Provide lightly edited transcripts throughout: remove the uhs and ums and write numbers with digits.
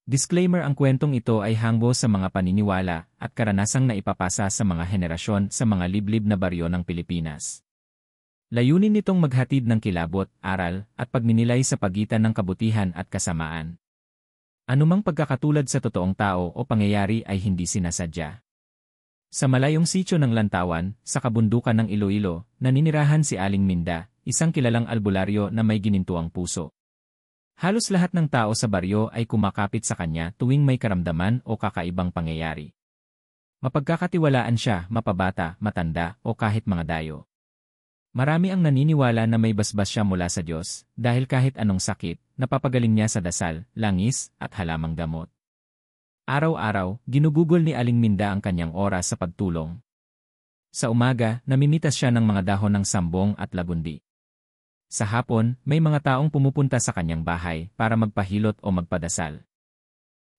Disclaimer: ang kwentong ito ay hanggo sa mga paniniwala at karanasang naipapasa sa mga henerasyon sa mga liblib na baryo ng Pilipinas. Layunin nitong maghatid ng kilabot, aral, at pagninilay sa pagitan ng kabutihan at kasamaan. Anumang pagkakatulad sa totoong tao o pangyayari ay hindi sinasadya. Sa malayong sitio ng Lantawan, sa kabundukan ng Iloilo, naninirahan si Aling Minda, isang kilalang albularyo na may ginintuang puso. Halos lahat ng tao sa baryo ay kumakapit sa kanya tuwing may karamdaman o kakaibang pangyayari. Mapagkakatiwalaan siya, mapabata, matanda, o kahit mga dayo. Marami ang naniniwala na may basbas siya mula sa Diyos, dahil kahit anong sakit, napapagaling niya sa dasal, langis, at halamang gamot. Araw-araw, ginugugol ni Aling Minda ang kanyang oras sa pagtulong. Sa umaga, namimitas siya ng mga dahon ng sambong at lagundi. Sa hapon, may mga taong pumupunta sa kanyang bahay para magpahilot o magpadasal.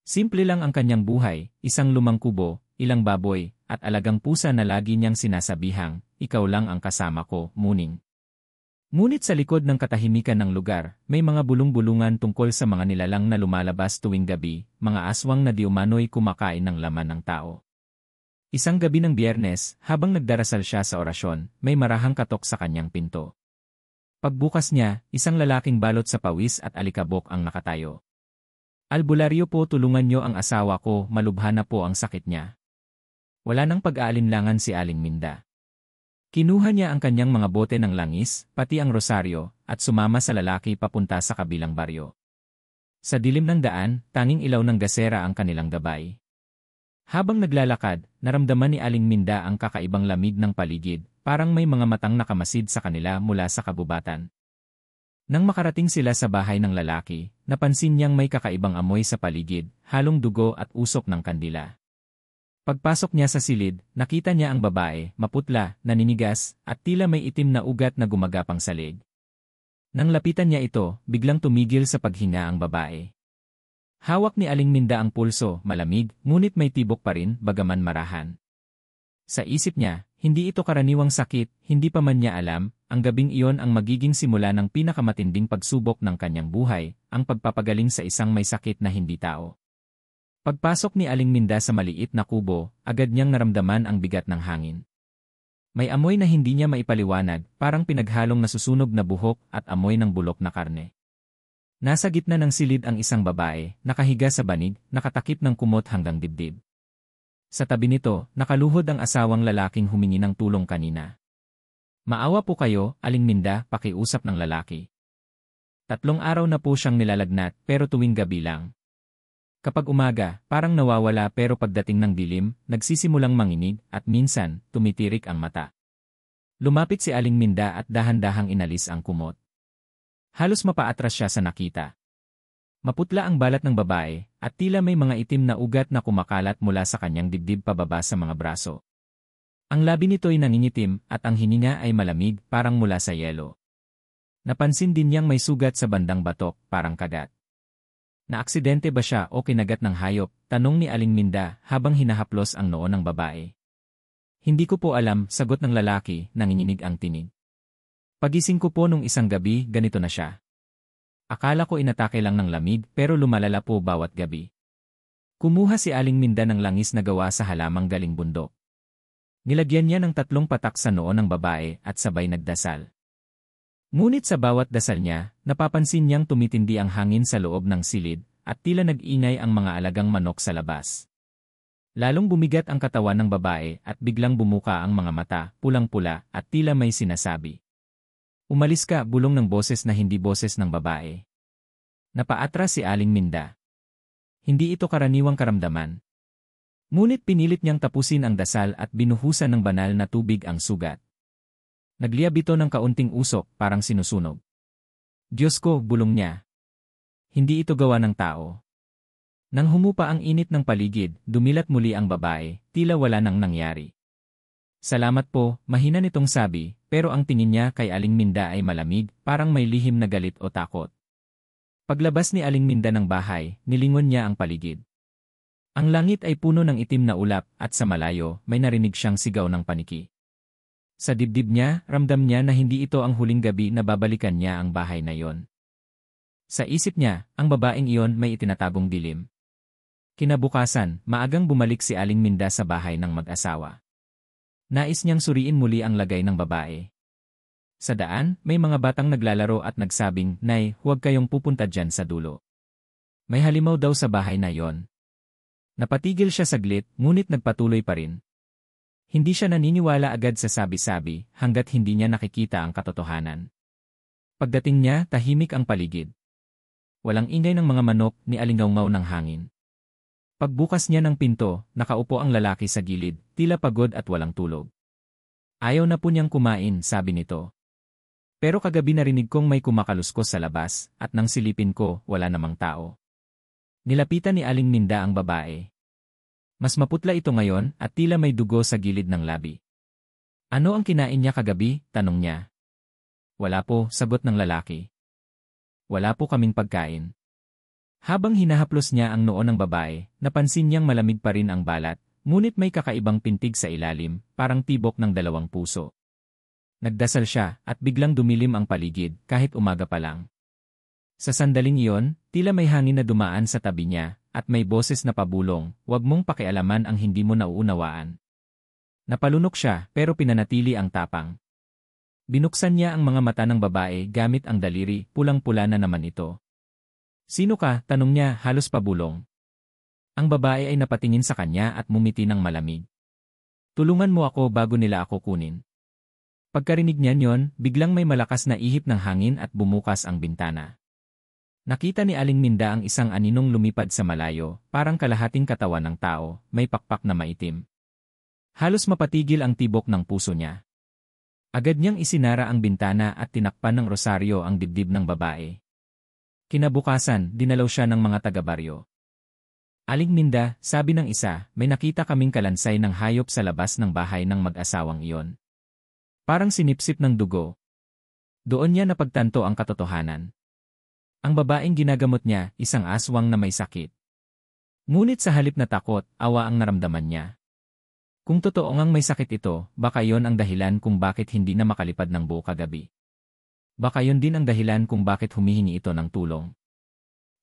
Simple lang ang kanyang buhay, isang lumang kubo, ilang baboy, at alagang pusa na lagi niyang sinasabihang, "Ikaw lang ang kasama ko, muning." Ngunit sa likod ng katahimikan ng lugar, may mga bulong-bulungan tungkol sa mga nilalang na lumalabas tuwing gabi, mga aswang na di umano'y kumakain ng laman ng tao. Isang gabi ng Biyernes, habang nagdarasal siya sa orasyon, may marahang katok sa kanyang pinto. Pagbukas niya, isang lalaking balot sa pawis at alikabok ang nakatayo. "Albularyo po, tulungan niyo ang asawa ko, malubha na po ang sakit niya." Wala nang pag-aalinlangan si Aling Minda. Kinuha niya ang kanyang mga bote ng langis, pati ang rosaryo, at sumama sa lalaki papunta sa kabilang baryo. Sa dilim ng daan, tanging ilaw ng gasera ang kanilang gabay. Habang naglalakad, naramdaman ni Aling Minda ang kakaibang lamig ng paligid, parang may mga matang nakamasid sa kanila mula sa kabubatan. Nang makarating sila sa bahay ng lalaki, napansin niyang may kakaibang amoy sa paligid, halong dugo at usok ng kandila. Pagpasok niya sa silid, nakita niya ang babae, maputla, naninigas, at tila may itim na ugat na gumagapang sa leeg. Nang lapitan niya ito, biglang tumigil sa paghinga ang babae. Hawak ni Aling Minda ang pulso, malamig, ngunit may tibok pa rin, bagaman marahan. Sa isip niya, hindi ito karaniwang sakit, hindi pa man niya alam, ang gabing iyon ang magiging simula ng pinakamatinding pagsubok ng kanyang buhay, ang pagpapagaling sa isang may sakit na hindi tao. Pagpasok ni Aling Minda sa maliit na kubo, agad niyang naramdaman ang bigat ng hangin. May amoy na hindi niya maipaliwanag, parang pinaghalong nasusunog na buhok at amoy ng bulok na karne. Nasa gitna ng silid ang isang babae, nakahiga sa banig, nakatakip ng kumot hanggang dibdib. Sa tabi nito, nakaluhod ang asawang lalaking humingi ng tulong kanina. "Maawa po kayo, Aling Minda," pakiusap ng lalaki. 3 araw na po siyang nilalagnat, pero tuwing gabi lang. Kapag umaga, parang nawawala, pero pagdating ng dilim, nagsisimulang manginig at minsan, tumitirik ang mata. Lumapit si Aling Minda at dahan-dahang inalis ang kumot. Halos mapaatras siya sa nakita. Maputla ang balat ng babae, at tila may mga itim na ugat na kumakalat mula sa kanyang dibdib pababa sa mga braso. Ang labi nito'y nangingitim, at ang hininga ay malamig, parang mula sa yelo. Napansin din niyang may sugat sa bandang batok, parang kagat. Naaksidente ba siya o kinagat ng hayop? Tanong ni Aling Minda habang hinahaplos ang noo ng babae. "Hindi ko po alam," sagot ng lalaki, nanginginig ang tinig. "Pagising ko po nung isang gabi, ganito na siya. Akala ko inatake lang ng lamig, pero lumalala po bawat gabi." Kumuha si Aling Minda ng langis na gawa sa halamang galing bundok. Nilagyan niya ng 3 patak sa noo ng babae at sabay nagdasal. Ngunit sa bawat dasal niya, napapansin niyang tumitindi ang hangin sa loob ng silid, at tila nag-ingay ang mga alagang manok sa labas. Lalong bumigat ang katawan ng babae at biglang bumuka ang mga mata, pulang-pula, at tila may sinasabi. "Umalis ka," bulong ng boses na hindi boses ng babae. Napaatras si Aling Minda. Hindi ito karaniwang karamdaman. Ngunit pinilit niyang tapusin ang dasal at binuhusan ng banal na tubig ang sugat. Nagliyab ito ng kaunting usok, parang sinusunog. "Diyos ko," bulong niya. Hindi ito gawa ng tao. Nang humupa ang init ng paligid, dumilat muli ang babae, tila wala nang nangyari. "Salamat po," mahina nitong sabi, pero ang tingin niya kay Aling Minda ay malamig, parang may lihim na galit o takot. Paglabas ni Aling Minda ng bahay, nilingon niya ang paligid. Ang langit ay puno ng itim na ulap at sa malayo, may narinig siyang sigaw ng paniki. Sa dibdib niya, ramdam niya na hindi ito ang huling gabi na babalikan niya ang bahay na iyon. Sa isip niya, ang babaeng iyon may itinatagong dilim. Kinabukasan, maagang bumalik si Aling Minda sa bahay ng mag-asawa. Nais niyang suriin muli ang lagay ng babae. Sa daan, may mga batang naglalaro at nagsabing, "Nay, huwag kayong pupunta dyan sa dulo. May halimaw daw sa bahay na yon." Napatigil siya saglit, ngunit nagpatuloy pa rin. Hindi siya naniniwala agad sa sabi-sabi hanggat hindi niya nakikita ang katotohanan. Pagdating niya, tahimik ang paligid. Walang ingay ng mga manok ni alingawngaw ng hangin. Pagbukas niya ng pinto, nakaupo ang lalaki sa gilid, tila pagod at walang tulog. Ayaw na po niyang kumain, sabi nito. Pero kagabi narinig kong may kumakaluskos sa labas, at nang silipin ko, wala namang tao. Nilapitan ni Aling Minda ang babae. Mas maputla ito ngayon at tila may dugo sa gilid ng labi. Ano ang kinain niya kagabi? Tanong niya. Wala po, sagot ng lalaki. Wala po kaming pagkain. Habang hinahaplos niya ang noo ng babae, napansin niyang malamig pa rin ang balat, ngunit may kakaibang pintig sa ilalim, parang tibok ng dalawang puso. Nagdasal siya at biglang dumilim ang paligid kahit umaga pa lang. Sa sandaling iyon, tila may hangin na dumaan sa tabi niya at may boses na pabulong, "Huwag mong pakialaman ang hindi mo nauunawaan." Napalunok siya pero pinanatili ang tapang. Binuksan niya ang mga mata ng babae gamit ang daliri, pulang-pula na naman ito. "Sino ka?" tanong niya, halos pabulong. Ang babae ay napatingin sa kanya at mumiti ng malamig. "Tulungan mo ako bago nila ako kunin." Pagkarinig niya niyon, biglang may malakas na ihip ng hangin at bumukas ang bintana. Nakita ni Aling Minda ang isang aninong lumipad sa malayo, parang kalahating katawan ng tao, may pakpak na maitim. Halos mapatigil ang tibok ng puso niya. Agad niyang isinara ang bintana at tinakpan ng rosaryo ang dibdib ng babae. Kinabukasan, dinalaw siya ng mga taga-baryo. "Aling Minda," sabi ng isa, "may nakita kaming kalansay ng hayop sa labas ng bahay ng mag-asawang iyon. Parang sinipsip ng dugo." Doon niya napagtanto ang katotohanan. Ang babaeng ginagamot niya, isang aswang na may sakit. Ngunit sa halip na takot, awa ang naramdaman niya. Kung totoo ngang may sakit ito, baka yon ang dahilan kung bakit hindi na makalipad ng buo kagabi. Baka yon din ang dahilan kung bakit humihingi ito ng tulong.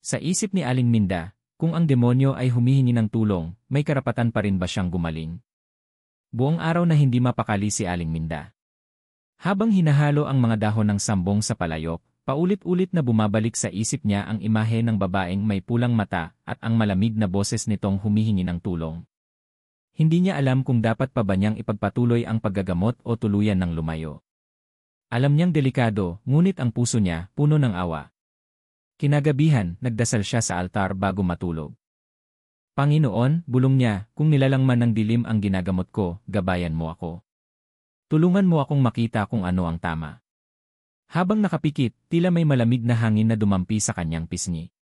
Sa isip ni Aling Minda, kung ang demonyo ay humihingi ng tulong, may karapatan pa rin ba siyang gumaling? Buong araw na hindi mapakali si Aling Minda. Habang hinahalo ang mga dahon ng sambong sa palayok, paulit-ulit na bumabalik sa isip niya ang imahe ng babaeng may pulang mata at ang malamig na boses nitong humihingi ng tulong. Hindi niya alam kung dapat pa ba niyang ipagpatuloy ang paggagamot o tuluyan ng lumayo. Alam niyang delikado, ngunit ang puso niya puno ng awa. Kinagabihan, nagdasal siya sa altar bago matulog. "Panginoon," bulong niya, "kung nilalang man ng dilim ang ginagamot ko, gabayan mo ako. Tulungan mo akong makita kung ano ang tama." Habang nakapikit, tila may malamig na hangin na dumampi sa kanyang pisngi.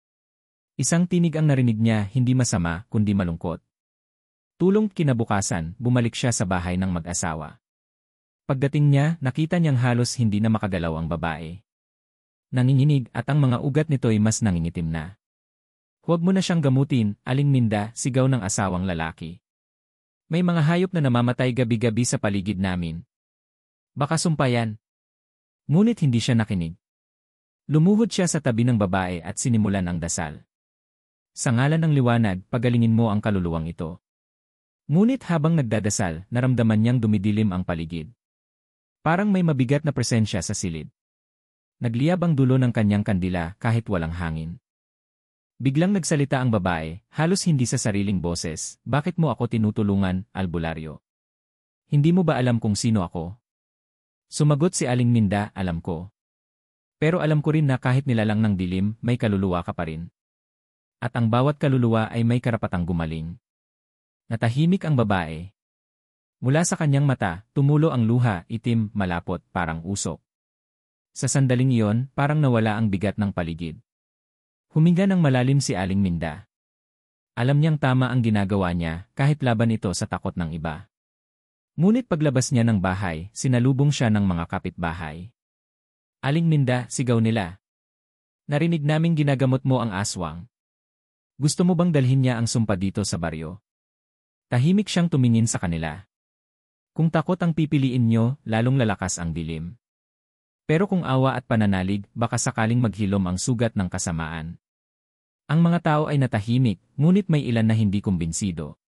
Isang tinig ang narinig niya, hindi masama, kundi malungkot. Tulong. Kinabukasan, bumalik siya sa bahay ng mag-asawa. Pagdating niya, nakita niyang halos hindi na makagalaw ang babae. Nanginginig at ang mga ugat nito'y mas nangingitim na. "Huwag mo na siyang gamutin, Aling Minda," sigaw ng asawang lalaki. "May mga hayop na namamatay gabi-gabi sa paligid namin. Baka sumpayan." Ngunit hindi siya nakinig. Lumuhod siya sa tabi ng babae at sinimulan ang dasal. "Sa ngalan ng liwanag, pagalingin mo ang kaluluwang ito." Ngunit habang nagdadasal, naramdaman niyang dumidilim ang paligid. Parang may mabigat na presensya sa silid. Nagliyab ang dulo ng kanyang kandila kahit walang hangin. Biglang nagsalita ang babae, halos hindi sa sariling boses, "Bakit mo ako tinutulungan, albularyo? Hindi mo ba alam kung sino ako?" Sumagot si Aling Minda, "Alam ko. Pero alam ko rin na kahit nilalang ng dilim, may kaluluwa ka pa rin. At ang bawat kaluluwa ay may karapatang gumaling." Natahimik ang babae. Mula sa kanyang mata, tumulo ang luha, itim, malapot, parang usok. Sa sandaling iyon, parang nawala ang bigat ng paligid. Huminga ng malalim si Aling Minda. Alam niyang tama ang ginagawa niya, kahit laban ito sa takot ng iba. Ngunit paglabas niya ng bahay, sinalubong siya ng mga kapitbahay. "Aling Minda," sigaw nila. "Narinig naming ginagamot mo ang aswang. Gusto mo bang dalhin niya ang sumpa dito sa baryo?" Tahimik siyang tumingin sa kanila. "Kung takot ang pipiliin niyo, lalong lalakas ang dilim. Pero kung awa at pananalig, baka sakaling maghilom ang sugat ng kasamaan." Ang mga tao ay natahimik, ngunit may ilan na hindi kumbinsido.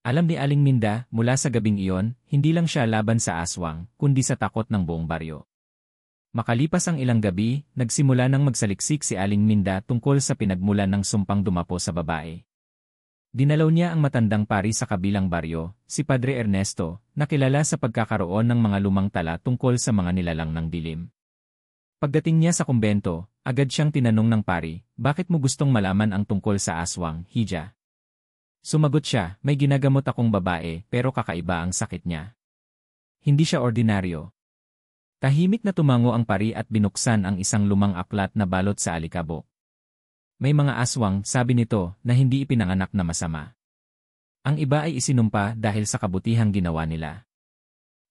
Alam ni Aling Minda, mula sa gabing iyon, hindi lang siya laban sa aswang, kundi sa takot ng buong baryo. Makalipas ang ilang gabi, nagsimula nang magsaliksik si Aling Minda tungkol sa pinagmulan ng sumpang dumapo sa babae. Dinalaw niya ang matandang pari sa kabilang baryo, si Padre Ernesto, na kilala sa pagkakaroon ng mga lumang tala tungkol sa mga nilalang ng dilim. Pagdating niya sa kumbento, agad siyang tinanong ng pari, bakit mo gustong malaman ang tungkol sa aswang, Hija? Sumagot siya, may ginagamot akong babae pero kakaiba ang sakit niya. Hindi siya ordinaryo. Tahimik na tumango ang pari at binuksan ang isang lumang aklat na balot sa alikabok. May mga aswang, sabi nito, na hindi ipinanganak na masama. Ang iba ay isinumpa dahil sa kabutihang ginawa nila.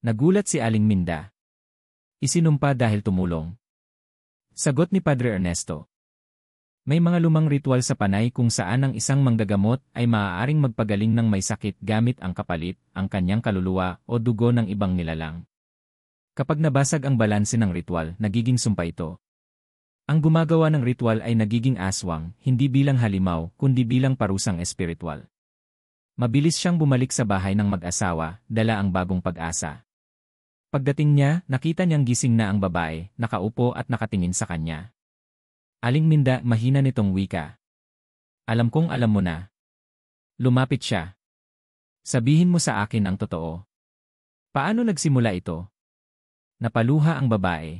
Nagulat si Aling Minda. Isinumpa dahil tumulong. Sagot ni Padre Ernesto. May mga lumang ritual sa Panay kung saan ang isang manggagamot ay maaaring magpagaling ng may sakit gamit ang kapalit, ang kanyang kaluluwa o dugo ng ibang nilalang. Kapag nabasag ang balanse ng ritual, nagiging sumpa ito. Ang gumagawa ng ritual ay nagiging aswang, hindi bilang halimaw, kundi bilang parusang espiritual. Mabilis siyang bumalik sa bahay ng mag-asawa, dala ang bagong pag-asa. Pagdating niya, nakita niyang gising na ang babae, nakaupo at nakatingin sa kanya. Aling Minda, mahina nitong wika. Alam kong alam mo na. Lumapit siya. Sabihin mo sa akin ang totoo. Paano nagsimula ito? Napaluha ang babae.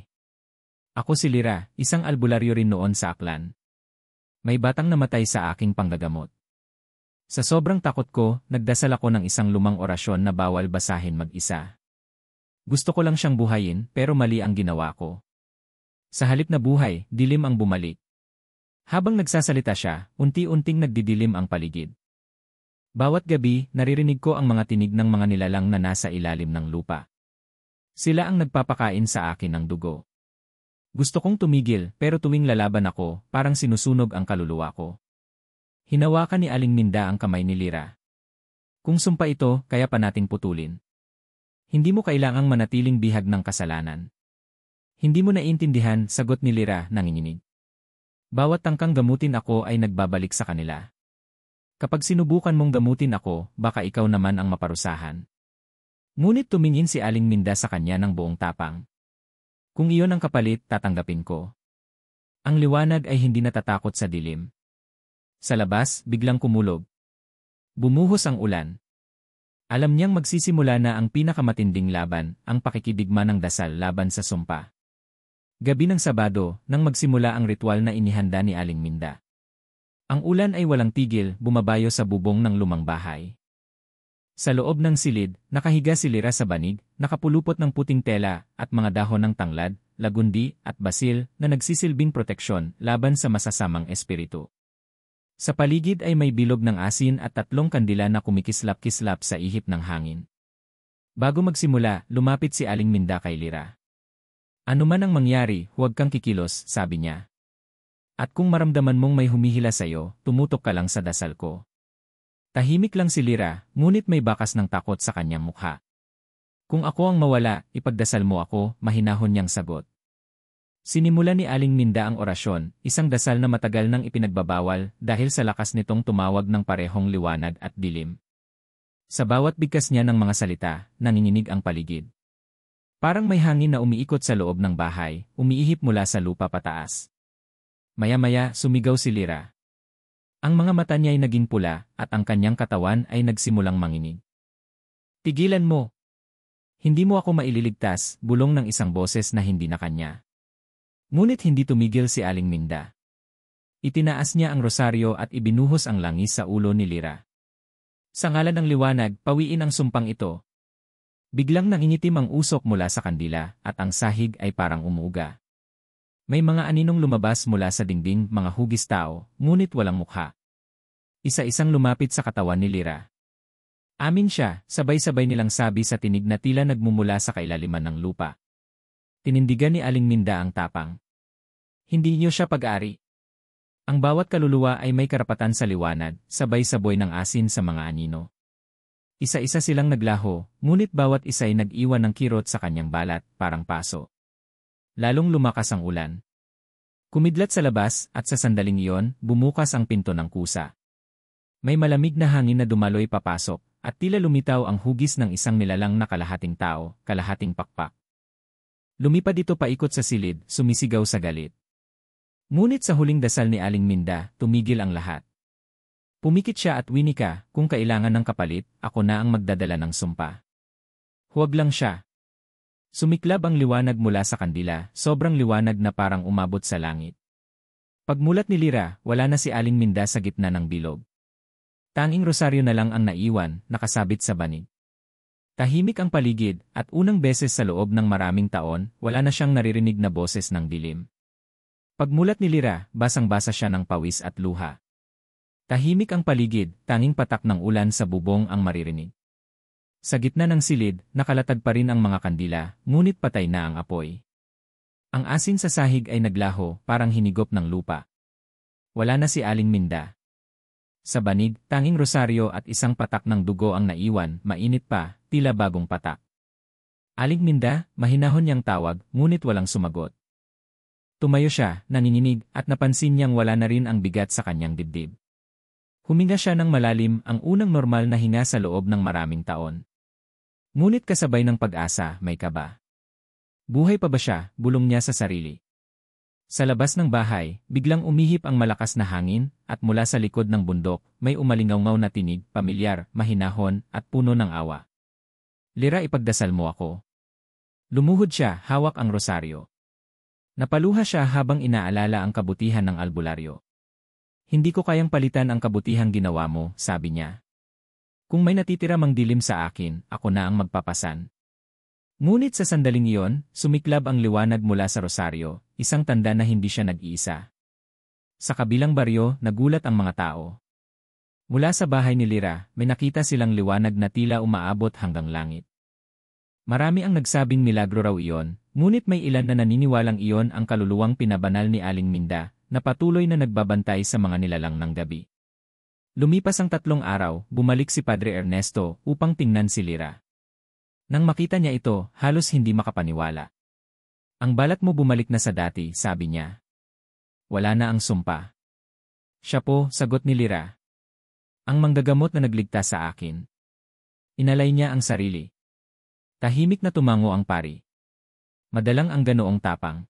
Ako si Lira, isang albularyo rin noon sa Aklan. May batang namatay sa aking panggagamot. Sa sobrang takot ko, nagdasal ako ng isang lumang orasyon na bawal basahin mag-isa. Gusto ko lang siyang buhayin pero mali ang ginawa ko. Sa halip na buhay, dilim ang bumalik. Habang nagsasalita siya, unti-unting nagdidilim ang paligid. Bawat gabi, naririnig ko ang mga tinig ng mga nilalang na nasa ilalim ng lupa. Sila ang nagpapakain sa akin ng dugo. Gusto kong tumigil, pero tuwing lalaban ako, parang sinusunog ang kaluluwa ko. Hinawakan ni Aling Minda ang kamay ni Lira. Kung sumpa ito, kaya pa nating putulin. Hindi mo kailangang manatiling bihag ng kasalanan. Hindi mo naiintindihan, sagot ni Lira, nanginginig. Bawat tangkang gamutin ako ay nagbabalik sa kanila. Kapag sinubukan mong gamutin ako, baka ikaw naman ang maparusahan. Ngunit tumingin si Aling Minda sa kanya ng buong tapang. Kung iyon ang kapalit, tatanggapin ko. Ang liwanag ay hindi natatakot sa dilim. Sa labas, biglang kumulog. Bumuhos ang ulan. Alam niyang magsisimula na ang pinakamatinding laban, ang pakikidigma ng dasal laban sa sumpa. Gabi ng Sabado, nang magsimula ang ritual na inihanda ni Aling Minda. Ang ulan ay walang tigil, bumabayo sa bubong ng lumang bahay. Sa loob ng silid, nakahiga si Lira sa banig, nakapulupot ng puting tela at mga dahon ng tanglad, lagundi at basil na nagsisilbing proteksyon laban sa masasamang espiritu. Sa paligid ay may bilog ng asin at 3 kandila na kumikislap-kislap sa ihip ng hangin. Bago magsimula, lumapit si Aling Minda kay Lira. Ano man ang mangyari, huwag kang kikilos, sabi niya. At kung maramdaman mong may humihila sa'yo, tumutok ka lang sa dasal ko. Tahimik lang si Lira, ngunit may bakas ng takot sa kanyang mukha. Kung ako ang mawala, ipagdasal mo ako, mahinahon niyang sagot. Sinimulan ni Aling Minda ang orasyon, isang dasal na matagal nang ipinagbabawal dahil sa lakas nitong tumawag ng parehong liwanag at dilim. Sa bawat bigkas niya ng mga salita, nanginginig ang paligid. Parang may hangin na umiikot sa loob ng bahay, umiihip mula sa lupa pataas. Maya-maya, sumigaw si Lira. Ang mga mata niya ay naging pula, at ang kanyang katawan ay nagsimulang manginig. Tigilan mo! Hindi mo ako maililigtas, bulong ng isang boses na hindi na kanya. Ngunit hindi tumigil si Aling Minda. Itinaas niya ang rosaryo at ibinuhos ang langis sa ulo ni Lira. Sa ngalan ng liwanag, pawiin ang sumpang ito. Biglang nangingitim ang usok mula sa kandila at ang sahig ay parang umuuga. May mga aninong lumabas mula sa dingding, mga hugis tao, ngunit walang mukha. Isa-isang lumapit sa katawan ni Lira. Amin siya, sabay-sabay nilang sabi sa tinig na tila nagmumula sa kailaliman ng lupa. Tinindigan ni Aling Minda ang tapang. Hindi niyo siya pag-ari. Ang bawat kaluluwa ay may karapatan sa liwanag, sabay-sabay ng asin sa mga anino. Isa-isa silang naglaho, ngunit bawat isa ay nag-iwan ng kirot sa kanyang balat, parang paso. Lalong lumakas ang ulan. Kumidlat sa labas at sa sandaling iyon, bumukas ang pinto ng kusa. May malamig na hangin na dumaloy papasok at tila lumitaw ang hugis ng isang nilalang na kalahating tao, kalahating pakpak. Lumipad ito paikot sa silid, sumisigaw sa galit. Ngunit sa huling dasal ni Aling Minda, tumigil ang lahat. Pumikit siya at winika, kung kailangan ng kapalit, ako na ang magdadala ng sumpa. Huwag lang siya. Sumiklab ang liwanag mula sa kandila, sobrang liwanag na parang umabot sa langit. Pagmulat ni Lyra, wala na si Aling Minda sa gitna ng bilog. Tanging rosaryo na lang ang naiwan, nakasabit sa banig. Tahimik ang paligid, at unang beses sa loob ng maraming taon, wala na siyang naririnig na boses ng dilim. Pagmulat ni Lyra, basang-basa siya ng pawis at luha. Tahimik ang paligid, tanging patak ng ulan sa bubong ang maririnig. Sa gitna ng silid, nakalatag pa rin ang mga kandila, ngunit patay na ang apoy. Ang asin sa sahig ay naglaho, parang hinigop ng lupa. Wala na si Aling Minda. Sa banig, tanging rosaryo at isang patak ng dugo ang naiwan, mainit pa, tila bagong patak. Aling Minda, mahinahon niyang tawag, ngunit walang sumagot. Tumayo siya, nanginginig, at napansin niyang wala na rin ang bigat sa kanyang dibdib. Huminga siya ng malalim, ang unang normal na hinga sa loob ng maraming taon. Ngunit kasabay ng pag-asa, may kaba. Buhay pa ba siya, bulong niya sa sarili. Sa labas ng bahay, biglang umihip ang malakas na hangin, at mula sa likod ng bundok, may umalingaw-ngaw na tinig, pamilyar, mahinahon, at puno ng awa. Lyra, ipagdasal mo ako. Lumuhod siya, hawak ang rosaryo. Napaluha siya habang inaalala ang kabutihan ng albularyo. Hindi ko kayang palitan ang kabutihang ginawa mo, sabi niya. Kung may natitira mang dilim sa akin, ako na ang magpapasan. Ngunit sa sandaling iyon, sumiklab ang liwanag mula sa rosaryo, isang tanda na hindi siya nag-iisa. Sa kabilang baryo, nagulat ang mga tao. Mula sa bahay ni Lyra, may nakita silang liwanag na tila umaabot hanggang langit. Marami ang nagsabing milagro raw iyon, ngunit may ilan na naniniwalang iyon ang kaluluwang pinabanal ni Aling Minda, na patuloy na nagbabantay sa mga nilalang ng gabi. Lumipas ang 3 araw, bumalik si Padre Ernesto upang tingnan si Lyra. Nang makita niya ito, halos hindi makapaniwala. Ang balat mo bumalik na sa dati, sabi niya. Wala na ang sumpa. Siya po, sagot ni Lyra. Ang manggagamot na nagligtas sa akin. Inalay niya ang sarili. Tahimik na tumango ang pari. Madalang ang ganoong tapang.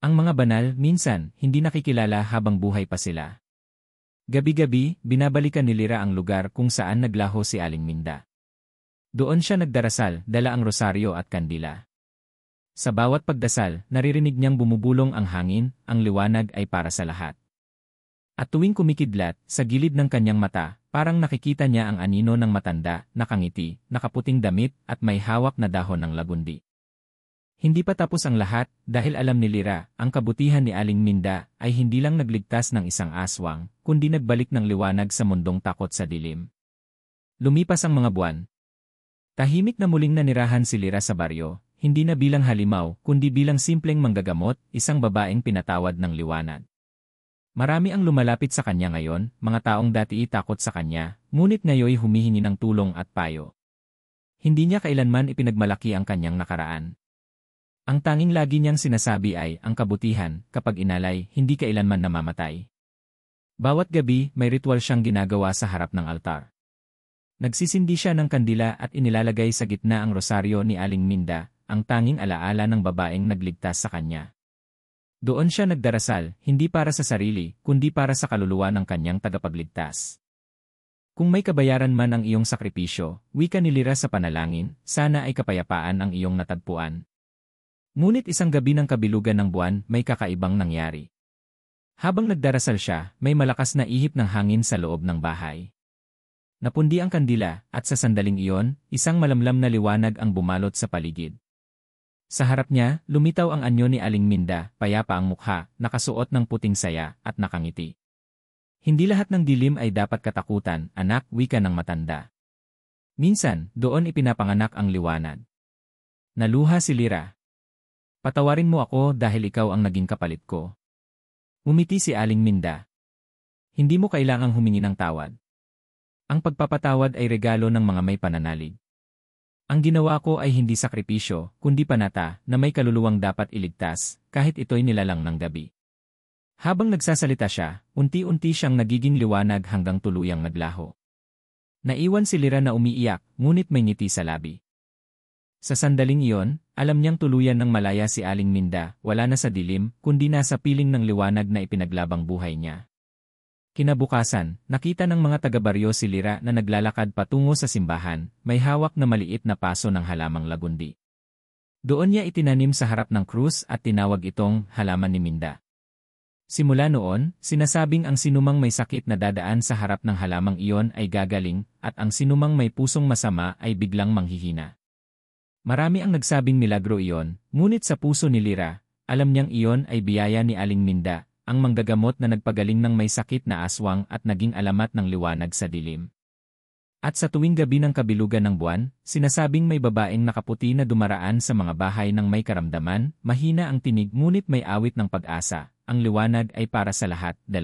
Ang mga banal, minsan, hindi nakikilala habang buhay pa sila. Gabi-gabi, binabalikan ni Lyra ang lugar kung saan naglaho si Aling Minda. Doon siya nagdarasal, dala ang rosaryo at kandila. Sa bawat pagdasal, naririnig niyang bumubulong ang hangin, ang liwanag ay para sa lahat. At tuwing kumikidlat, sa gilid ng kanyang mata, parang nakikita niya ang anino ng matanda, nakangiti, nakaputing damit, at may hawak na dahon ng lagundi. Hindi pa tapos ang lahat, dahil alam ni Lyra, ang kabutihan ni Aling Minda ay hindi lang nagligtas ng isang aswang, kundi nagbalik ng liwanag sa mundong takot sa dilim. Lumipas ang mga buwan. Tahimik na muling nanirahan si Lyra sa baryo, hindi na bilang halimaw, kundi bilang simpleng manggagamot, isang babaeng pinatawad ng liwanag. Marami ang lumalapit sa kanya ngayon, mga taong dati takot sa kanya, ngunit ngayoy humihingi ng tulong at payo. Hindi niya kailanman ipinagmalaki ang kanyang nakaraan. Ang tanging lagi niyang sinasabi ay, ang kabutihan, kapag inalay, hindi kailanman namamatay. Bawat gabi, may ritual siyang ginagawa sa harap ng altar. Nagsisindi siya ng kandila at inilalagay sa gitna ang rosaryo ni Aling Minda, ang tanging alaala ng babaeng nagligtas sa kanya. Doon siya nagdarasal, hindi para sa sarili, kundi para sa kaluluwa ng kanyang tagapagligtas. Kung may kabayaran man ang iyong sakripisyo, wika ni Lyra sa panalangin, sana ay kapayapaan ang iyong natagpuan. Ngunit isang gabi ng kabilugan ng buwan, may kakaibang nangyari. Habang nagdarasal siya, may malakas na ihip ng hangin sa loob ng bahay. Napundi ang kandila, at sa sandaling iyon, isang malamlam na liwanag ang bumalot sa paligid. Sa harap niya, lumitaw ang anyo ni Aling Minda, payapa ang mukha, nakasuot ng puting saya, at nakangiti. Hindi lahat ng dilim ay dapat katakutan, anak, wika ng matanda. Minsan, doon ipinapanganak ang liwanag. Naluha si Lyra. Patawarin mo ako dahil ikaw ang naging kapalit ko. Umiti si Aling Minda. Hindi mo kailangang humingi ng tawad. Ang pagpapatawad ay regalo ng mga may pananalig. Ang ginawa ko ay hindi sakripisyo, kundi panata na may kaluluwang dapat iligtas, kahit ito'y nilalang ng gabi. Habang nagsasalita siya, unti-unti siyang nagiging liwanag hanggang tuluyang naglaho. Naiwan si Lyra na umiiyak, ngunit may ngiti sa labi. Sa sandaling iyon, alam niyang tuluyan ng malaya si Aling Minda, wala na sa dilim, kundi nasa piling ng liwanag na ipinaglabang buhay niya. Kinabukasan, nakita ng mga taga-baryo si Lyra na naglalakad patungo sa simbahan, may hawak na maliit na paso ng halamang lagundi. Doon niya itinanim sa harap ng krus at tinawag itong halaman ni Minda. Simula noon, sinasabing ang sinumang may sakit na dadaan sa harap ng halamang iyon ay gagaling, at ang sinumang may pusong masama ay biglang manghihina. Marami ang nagsabing milagro iyon, ngunit sa puso ni Lyra, alam niyang iyon ay biyaya ni Aling Minda, ang manggagamot na nagpagaling ng may sakit na aswang at naging alamat ng liwanag sa dilim. At sa tuwing gabi ng kabilugan ng buwan, sinasabing may babaeng nakaputi na dumaraan sa mga bahay ng may karamdaman, mahina ang tinig ngunit may awit ng pag-asa, ang liwanag ay para sa lahat, 2.